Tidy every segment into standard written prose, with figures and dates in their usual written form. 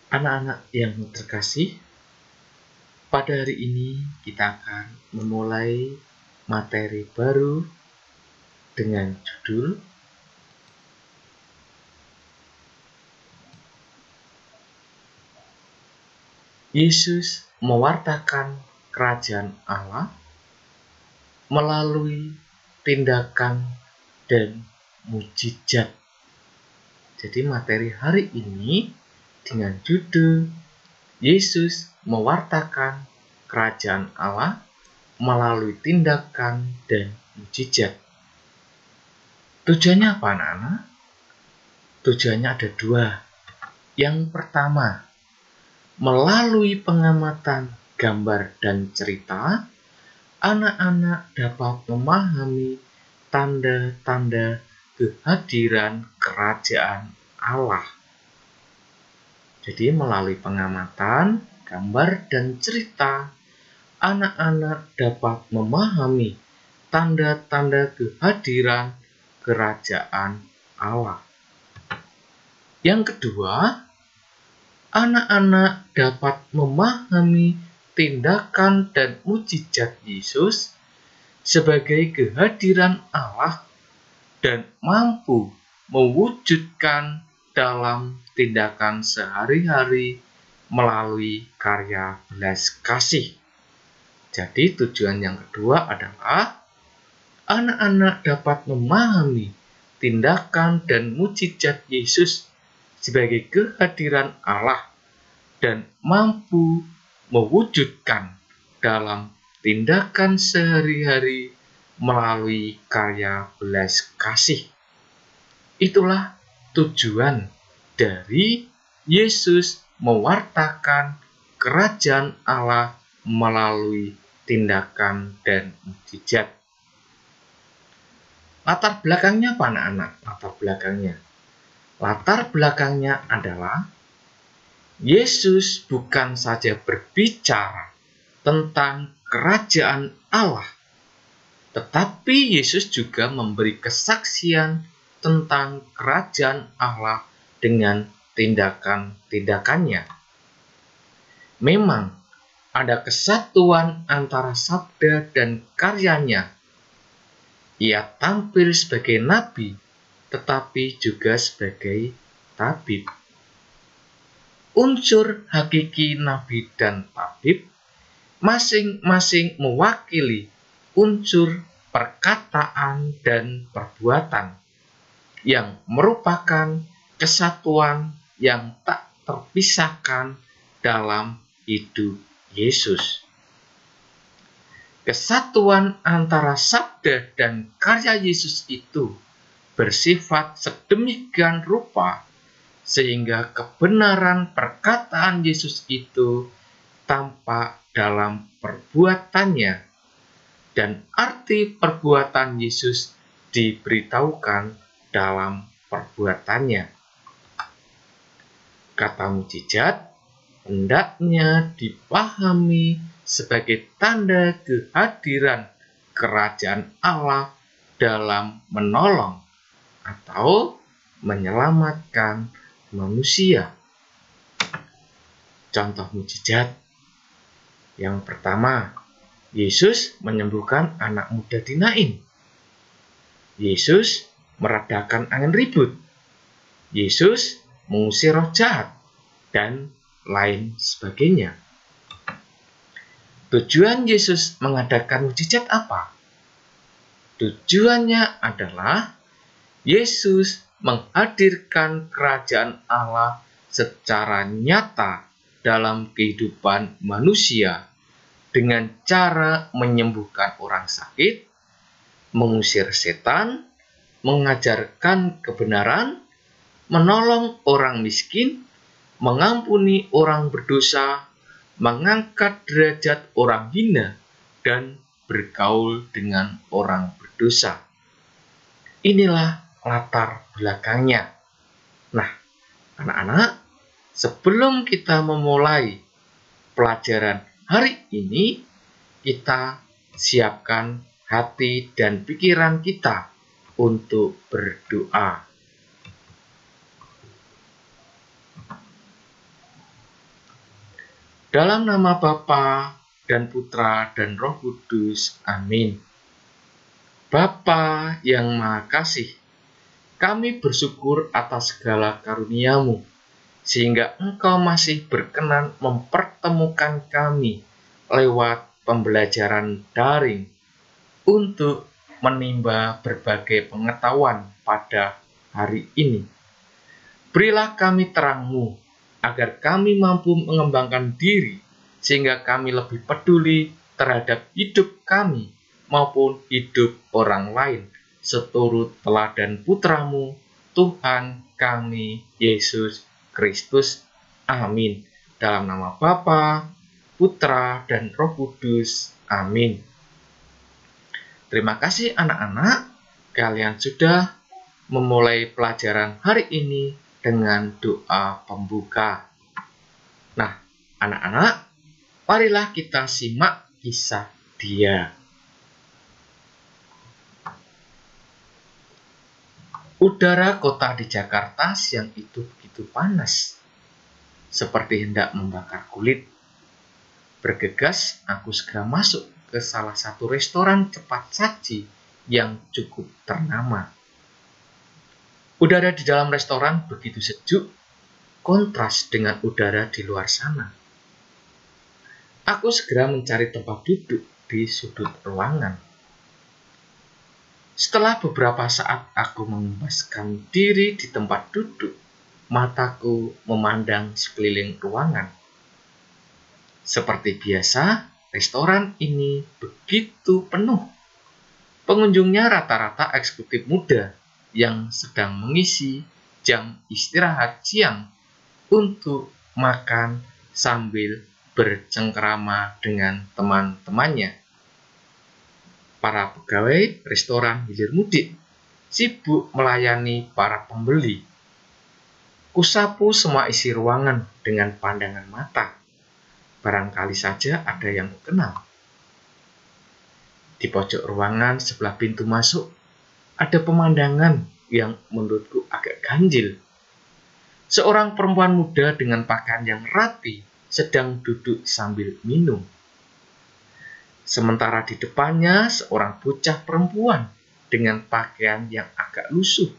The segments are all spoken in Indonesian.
Anak-anak yang terkasih, pada hari ini kita akan memulai materi baru dengan judul Yesus mewartakan kerajaan Allah melalui tindakan dan mukjizat. Jadi materi hari ini dengan judul Yesus mewartakan kerajaan Allah melalui tindakan dan mukjizat. Tujuannya apa, anak-anak? Tujuannya ada dua. Yang pertama, melalui pengamatan gambar dan cerita, anak-anak dapat memahami tanda-tanda kehadiran kerajaan Allah. Jadi melalui pengamatan, gambar, dan cerita, anak-anak dapat memahami tanda-tanda kehadiran kerajaan Allah. Yang kedua, anak-anak dapat memahami tindakan dan mukjizat Yesus sebagai kehadiran Allah dan mampu mewujudkan dalam tindakan sehari-hari melalui karya belas kasih. Jadi tujuan yang kedua adalah anak-anak dapat memahami tindakan dan mukjizat Yesus sebagai kehadiran Allah dan mampu mewujudkan dalam tindakan sehari-hari melalui karya belas kasih. Itulah tujuan dari Yesus mewartakan kerajaan Allah melalui tindakan dan mukjizat. Latar belakangnya apa, anak-anak? Latar belakangnya adalah Yesus bukan saja berbicara tentang kerajaan Allah, tetapi Yesus juga memberi kesaksian tentang kerajaan Allah dengan tindakan-tindakannya. Memang ada kesatuan antara sabda dan karyanya. Ia tampil sebagai nabi, tetapi juga sebagai tabib. Unsur hakiki nabi dan tabib masing-masing mewakili unsur perkataan dan perbuatan yang merupakan kesatuan yang tak terpisahkan dalam hidup Yesus. Kesatuan antara sabda dan karya Yesus itu bersifat sedemikian rupa sehingga kebenaran perkataan Yesus itu tampak dalam perbuatannya dan arti perbuatan Yesus diberitahukan dalam perbuatannya. Kata mukjizat hendaknya dipahami sebagai tanda kehadiran kerajaan Allah dalam menolong atau menyelamatkan manusia. Contoh mukjizat yang pertama, Yesus menyembuhkan anak muda di Nain. Yesus meredakan angin ribut. Yesus mengusir roh jahat dan lain sebagainya. Tujuan Yesus mengadakan mukjizat apa? Tujuannya adalah Yesus menghadirkan kerajaan Allah secara nyata dalam kehidupan manusia dengan cara menyembuhkan orang sakit, mengusir setan, mengajarkan kebenaran, menolong orang miskin, mengampuni orang berdosa, mengangkat derajat orang hina, dan bergaul dengan orang berdosa. Inilah latar belakangnya. Nah, anak-anak, sebelum kita memulai pelajaran hari ini, kita siapkan hati dan pikiran kita untuk berdoa. Dalam nama Bapa dan Putra dan Roh Kudus. Amin. Bapa yang Maha Kasih, kami bersyukur atas segala karunia-Mu, sehingga Engkau masih berkenan mempertemukan kami lewat pembelajaran daring untuk menimba berbagai pengetahuan pada hari ini. Berilah kami terang-Mu, agar kami mampu mengembangkan diri, sehingga kami lebih peduli terhadap hidup kami maupun hidup orang lain, seturut teladan Putra-Mu, Tuhan kami, Yesus Kristus. Amin. Dalam nama Bapa, Putra, dan Roh Kudus. Amin. Terima kasih anak-anak, kalian sudah memulai pelajaran hari ini dengan doa pembuka. Nah, anak-anak, marilah kita simak kisah dia. Udara kota di Jakarta siang itu begitu panas, seperti hendak membakar kulit. Bergegas, aku segera masuk ke salah satu restoran cepat saji yang cukup ternama. Udara di dalam restoran begitu sejuk, kontras dengan udara di luar sana. Aku segera mencari tempat duduk di sudut ruangan. Setelah beberapa saat aku mengembaskan diri di tempat duduk, mataku memandang sekeliling ruangan. Seperti biasa, restoran ini begitu penuh. Pengunjungnya rata-rata eksekutif muda yang sedang mengisi jam istirahat siang untuk makan sambil bercengkrama dengan teman-temannya. Para pegawai restoran hilir mudik sibuk melayani para pembeli. Kusapu semua isi ruangan dengan pandangan mata. Barangkali saja ada yang kukenal. Di pojok ruangan sebelah pintu masuk, ada pemandangan yang menurutku agak ganjil. Seorang perempuan muda dengan pakaian yang rapi sedang duduk sambil minum. Sementara di depannya seorang bocah perempuan dengan pakaian yang agak lusuh.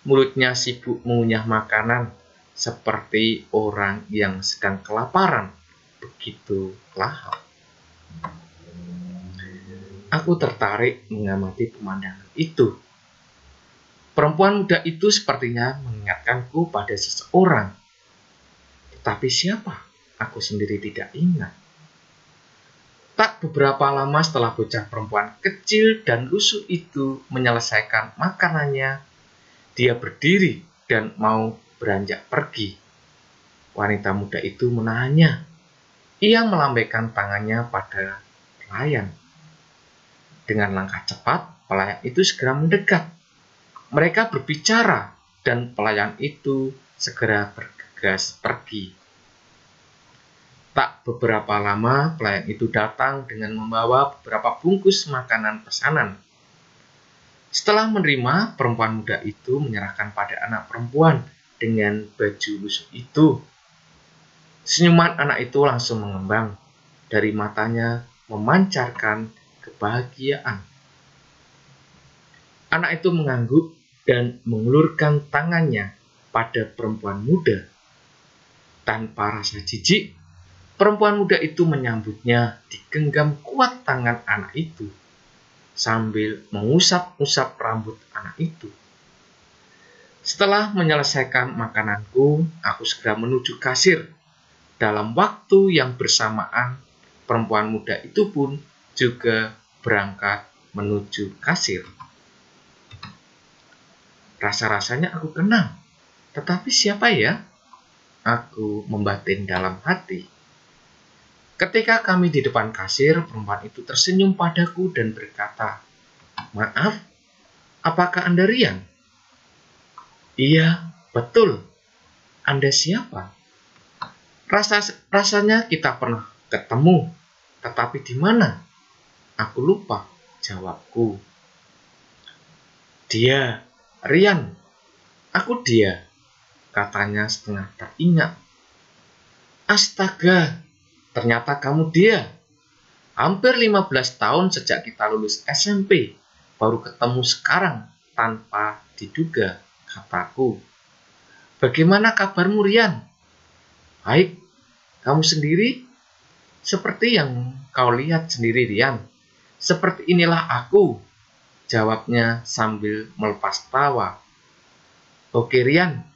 Mulutnya sibuk mengunyah makanan seperti orang yang sedang kelaparan. Begitu lahap. Aku tertarik mengamati pemandangan itu. Perempuan muda itu sepertinya mengingatkanku pada seseorang. Tetapi siapa? Aku sendiri tidak ingat. Tak beberapa lama setelah bocah perempuan kecil dan lusuh itu menyelesaikan makanannya, dia berdiri dan mau beranjak pergi. Wanita muda itu menahannya. Ia melambaikan tangannya pada pelayan. Dengan langkah cepat, pelayan itu segera mendekat. Mereka berbicara dan pelayan itu segera bergegas pergi. Tak beberapa lama, pelayan itu datang dengan membawa beberapa bungkus makanan pesanan. Setelah menerima, perempuan muda itu menyerahkan pada anak perempuan dengan baju lusuh itu. Senyuman anak itu langsung mengembang. Dari matanya memancarkan kebahagiaan. Anak itu mengangguk dan mengulurkan tangannya pada perempuan muda. Tanpa rasa jijik, perempuan muda itu menyambutnya, digenggam kuat tangan anak itu, sambil mengusap-usap rambut anak itu. Setelah menyelesaikan makananku, aku segera menuju kasir. Dalam waktu yang bersamaan, perempuan muda itu pun juga berangkat menuju kasir. Rasa-rasanya aku kenal, tetapi siapa ya? Aku membatin dalam hati. Ketika kami di depan kasir, perempuan itu tersenyum padaku dan berkata, "Maaf, apakah Anda Rian?" "Iya, betul. Anda siapa?" Rasanya kita pernah ketemu, tetapi di mana? Aku lupa, jawabku. "Dia, Rian. Aku dia," katanya setengah teringat. "Astaga, ternyata kamu dia. Hampir 15 tahun sejak kita lulus SMP, baru ketemu sekarang tanpa diduga, kataku. Bagaimana kabarmu, Rian? Baik, kamu sendiri? Seperti yang kau lihat sendiri, Rian. Seperti inilah aku, jawabnya sambil melepas tawa. Oke, Rian,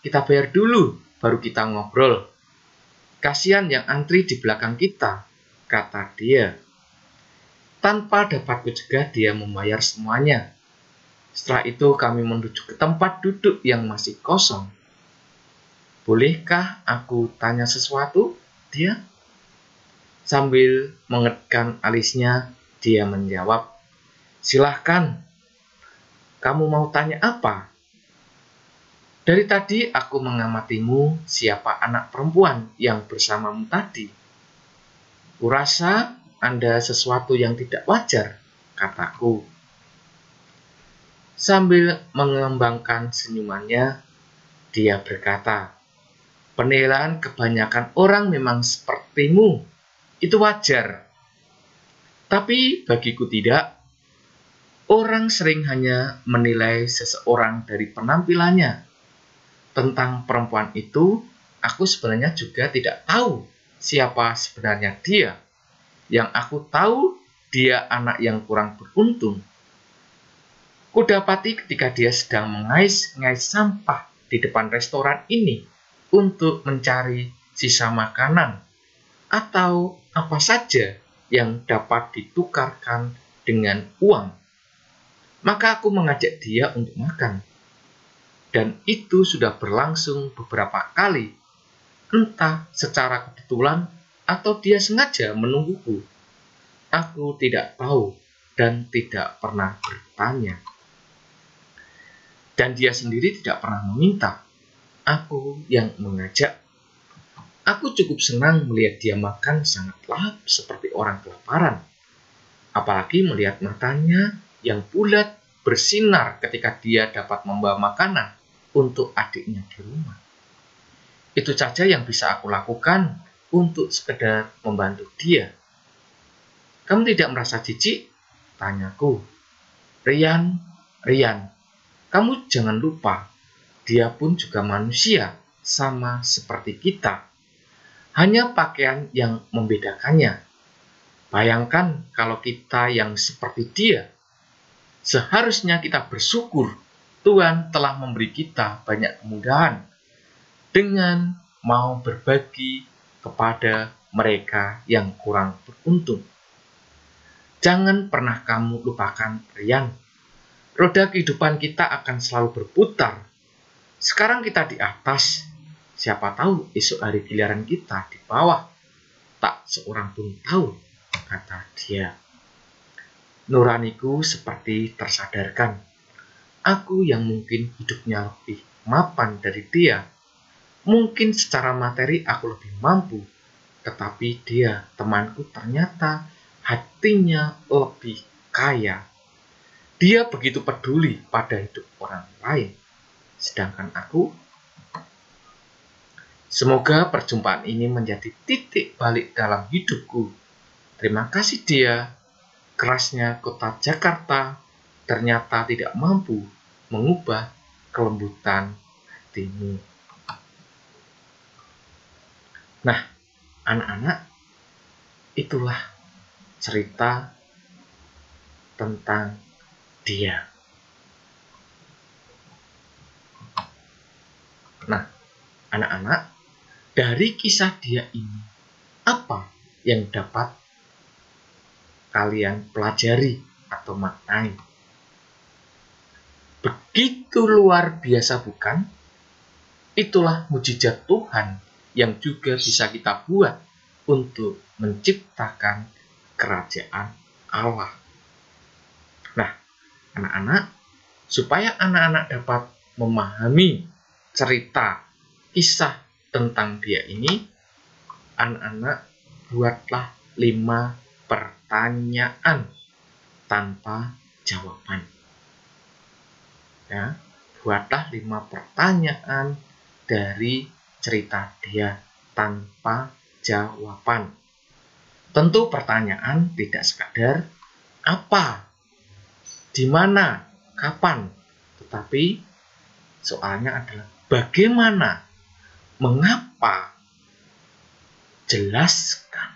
kita bayar dulu, baru kita ngobrol. Kasihan yang antri di belakang kita, kata dia. Tanpa dapat kucegah, dia membayar semuanya. Setelah itu kami menuju ke tempat duduk yang masih kosong. Bolehkah aku tanya sesuatu? Dia sambil mengerutkan alisnya, dia menjawab, silahkan. Kamu mau tanya apa? Dari tadi aku mengamatimu, siapa anak perempuan yang bersamamu tadi. Kurasa Anda sesuatu yang tidak wajar, kataku. Sambil mengembangkan senyumannya, dia berkata, penilaian kebanyakan orang memang sepertimu, itu wajar. Tapi bagiku tidak. Orang sering hanya menilai seseorang dari penampilannya. Tentang perempuan itu, aku sebenarnya juga tidak tahu siapa sebenarnya dia. Yang aku tahu, dia anak yang kurang beruntung. Kudapati ketika dia sedang mengais-ngais sampah di depan restoran ini untuk mencari sisa makanan atau apa saja yang dapat ditukarkan dengan uang. Maka aku mengajak dia untuk makan. Dan itu sudah berlangsung beberapa kali, entah secara kebetulan atau dia sengaja menungguku. Aku tidak tahu dan tidak pernah bertanya. Dan dia sendiri tidak pernah meminta. Aku yang mengajak. Aku cukup senang melihat dia makan sangat lahap seperti orang kelaparan. Apalagi melihat matanya yang bulat bersinar ketika dia dapat membawa makanan untuk adiknya di rumah. Itu saja yang bisa aku lakukan untuk sekedar membantu dia. Kamu tidak merasa jijik? Tanyaku. Rian, kamu jangan lupa, dia pun juga manusia, sama seperti kita. Hanya pakaian yang membedakannya. Bayangkan kalau kita yang seperti dia. Seharusnya kita bersyukur Tuhan telah memberi kita banyak kemudahan dengan mau berbagi kepada mereka yang kurang beruntung. Jangan pernah kamu lupakan, Rian. Roda kehidupan kita akan selalu berputar. Sekarang kita di atas. Siapa tahu esok hari giliran kita di bawah. Tak seorang pun tahu, kata dia. Nuraniku seperti tersadarkan. Aku yang mungkin hidupnya lebih mapan dari dia. Mungkin secara materi aku lebih mampu. Tetapi dia, temanku, ternyata hatinya lebih kaya. Dia begitu peduli pada hidup orang lain. Sedangkan aku, semoga perjumpaan ini menjadi titik balik dalam hidupku. Terima kasih dia. Kerasnya kota Jakarta ternyata tidak mampu mengubah kelembutan hatimu. Nah, anak-anak, itulah cerita tentang dia. Nah, anak-anak, dari kisah dia ini, apa yang dapat kalian pelajari atau maknai? Begitu luar biasa, bukan? Itulah mujizat Tuhan yang juga bisa kita buat untuk menciptakan kerajaan Allah. Nah, anak-anak, supaya anak-anak dapat memahami cerita kisah tentang dia ini, anak-anak buatlah 5 pertanyaan tanpa jawaban. Ya, buatlah 5 pertanyaan dari cerita dia tanpa jawaban. Tentu pertanyaan tidak sekadar apa, di mana, kapan, tetapi soalnya adalah bagaimana, mengapa, jelaskan.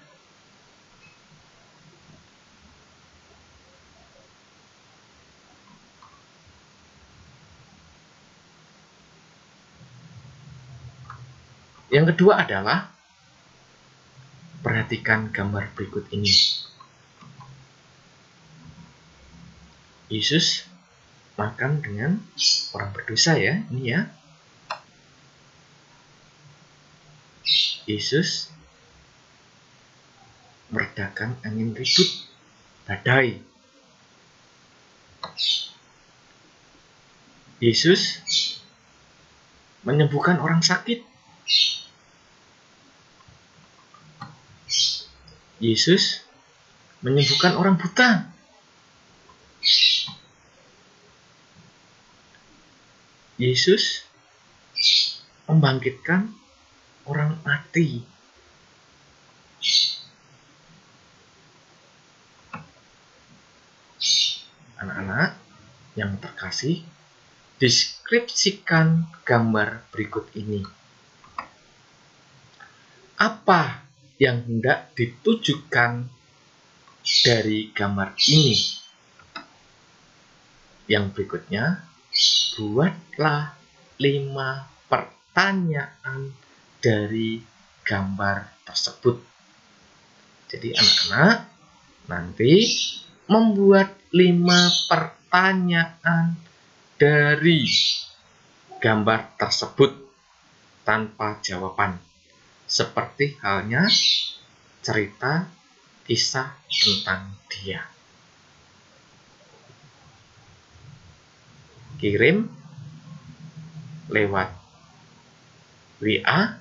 Yang kedua adalah perhatikan gambar berikut ini. Yesus makan dengan orang berdosa ya, ini ya. Yesus meredakan angin ribut, badai. Yesus menyembuhkan orang sakit. Yesus menyembuhkan orang buta. Yesus membangkitkan orang mati. Anak-anak yang terkasih, deskripsikan gambar berikut ini. Apa yang hendak ditujukan dari gambar ini? Yang berikutnya, buatlah 5 pertanyaan dari gambar tersebut. Jadi anak-anak nanti membuat 5 pertanyaan dari gambar tersebut tanpa jawaban. Seperti halnya cerita kisah tentang dia. Kirim lewat WA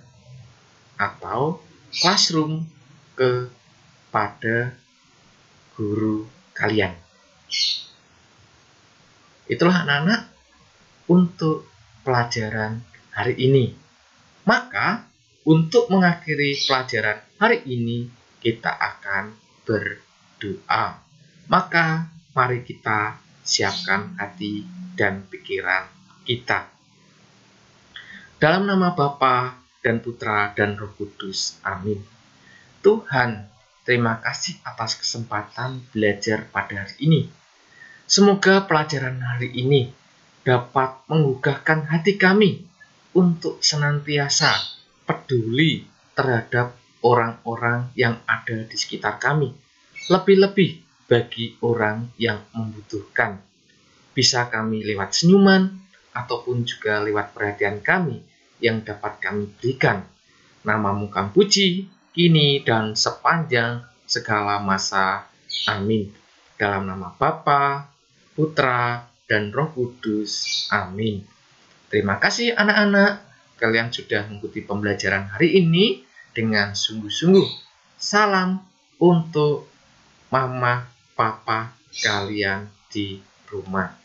atau Classroom kepada guru kalian. Itulah anak-anak untuk pelajaran hari ini. Maka untuk mengakhiri pelajaran hari ini kita akan berdoa. Maka mari kita siapkan hati dan pikiran kita. Dalam nama Bapa dan Putra dan Roh Kudus. Amin. Tuhan, terima kasih atas kesempatan belajar pada hari ini. Semoga pelajaran hari ini dapat menggugahkan hati kami untuk senantiasa peduli terhadap orang-orang yang ada di sekitar kami. Lebih-lebih bagi orang yang membutuhkan. Bisa kami lewat senyuman ataupun juga lewat perhatian kami yang dapat kami berikan. Namamu kami puji, kini dan sepanjang segala masa. Amin. Dalam nama Bapa, Putra, dan Roh Kudus. Amin. Terima kasih anak-anak. Kalian sudah mengikuti pembelajaran hari ini dengan sungguh-sungguh. Salam untuk mama, papa kalian di rumah.